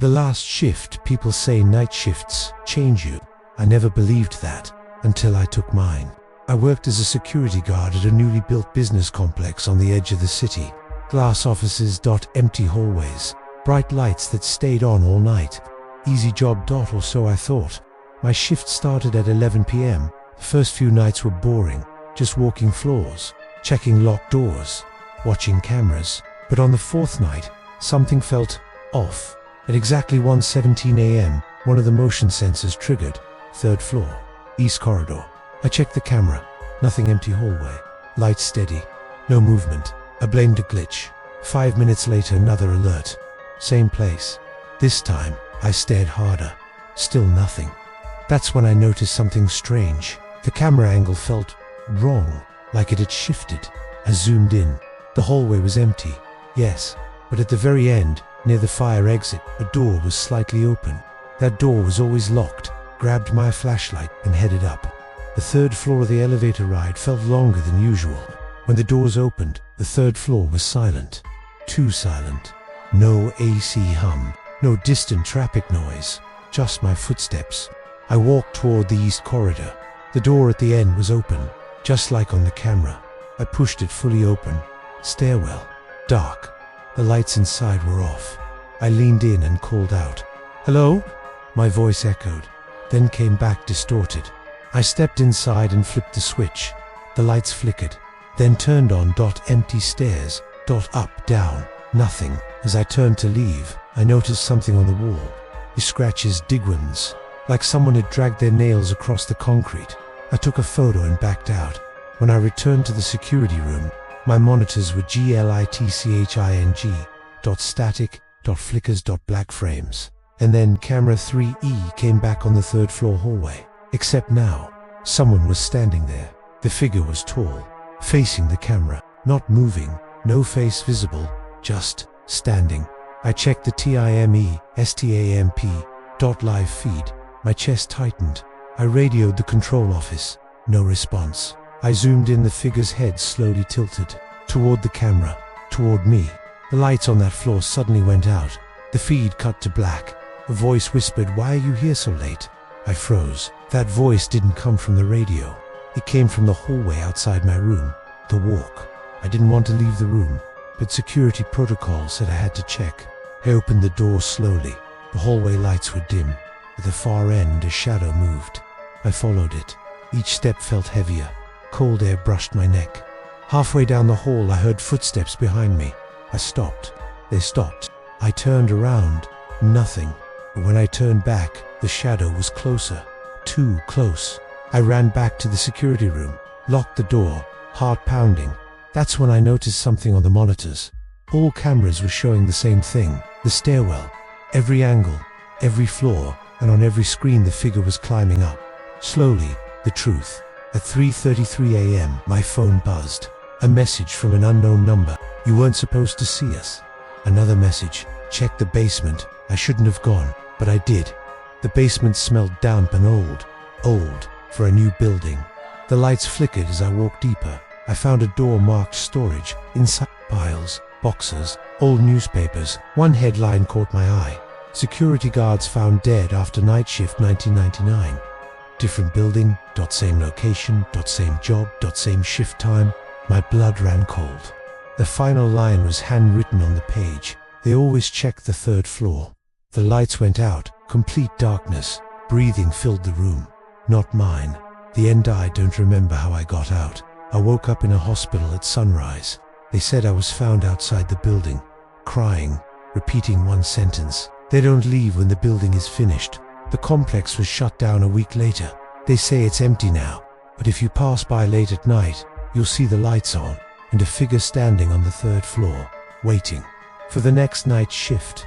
The last shift, people say night shifts change you. I never believed that until I took mine. I worked as a security guard at a newly built business complex on the edge of the city. Glass offices, empty hallways, bright lights that stayed on all night. Easy job, or so I thought. My shift started at 11 p.m. The first few nights were boring, just walking floors, checking locked doors, watching cameras. But on the fourth night, something felt off. At exactly 1:17 a.m., one of the motion sensors triggered. Third floor, east corridor. I checked the camera. Nothing. Empty hallway. Lights steady. No movement. I blamed a glitch. 5 minutes later, another alert. Same place. This time, I stared harder. Still nothing. That's when I noticed something strange. The camera angle felt wrong, like it had shifted. I zoomed in. The hallway was empty. Yes, but at the very end, near the fire exit, a door was slightly open. That door was always locked. Grabbed my flashlight and headed up. The third floor of the elevator ride felt longer than usual. When the doors opened, the third floor was silent. Too silent. No AC hum, no distant traffic noise, just my footsteps. I walked toward the east corridor. The door at the end was open, just like on the camera. I pushed it fully open. Stairwell. Dark. The lights inside were off. I leaned in and called out. "Hello?" My voice echoed, then came back distorted. I stepped inside and flipped the switch. The lights flickered, then turned on. Empty stairs. Up, down, nothing. As I turned to leave, I noticed something on the wall. The scratches, dig ones, like someone had dragged their nails across the concrete. I took a photo and backed out. When I returned to the security room, my monitors were glitching, static, flickers, black frames. And then camera 3E came back on the third floor hallway. Except now, someone was standing there. The figure was tall, facing the camera, not moving, no face visible, just standing. I checked the TIME/STAMP. Live feed. My chest tightened. I radioed the control office. No response. I zoomed in. The figure's head slowly tilted toward the camera, toward me. The lights on that floor suddenly went out. The feed cut to black. A voice whispered, "Why are you here so late?" I froze. That voice didn't come from the radio. It came from the hallway outside my room. The walk. I didn't want to leave the room, but security protocol said I had to check. I opened the door slowly. The hallway lights were dim. At the far end, a shadow moved. I followed it. Each step felt heavier. Cold air brushed my neck. Halfway down the hall, I heard footsteps behind me. I stopped. They stopped. I turned around. Nothing. But when I turned back, the shadow was closer. Too close. I ran back to the security room, locked the door, heart pounding. That's when I noticed something on the monitors. All cameras were showing the same thing. The stairwell. Every angle, every floor, and on every screen the figure was climbing up. Slowly, the truth. At 3:33 a.m., my phone buzzed. A message from an unknown number. "You weren't supposed to see us." Another message. "Check the basement." I shouldn't have gone, but I did. The basement smelled damp and old. Old, for a new building. The lights flickered as I walked deeper. I found a door marked storage. Inside, piles, boxes, old newspapers. One headline caught my eye. "Security guards found dead after night shift 1999. Different building, same location, same job, same shift time." My blood ran cold. The final line was handwritten on the page. "They always check the third floor." The lights went out. Complete darkness. Breathing filled the room. Not mine. The end. I don't remember how I got out. I woke up in a hospital at sunrise. They said I was found outside the building, crying, repeating one sentence. "They don't leave when the building is finished." The complex was shut down a week later. They say it's empty now, but if you pass by late at night, you'll see the lights on and a figure standing on the third floor, waiting for the next night shift.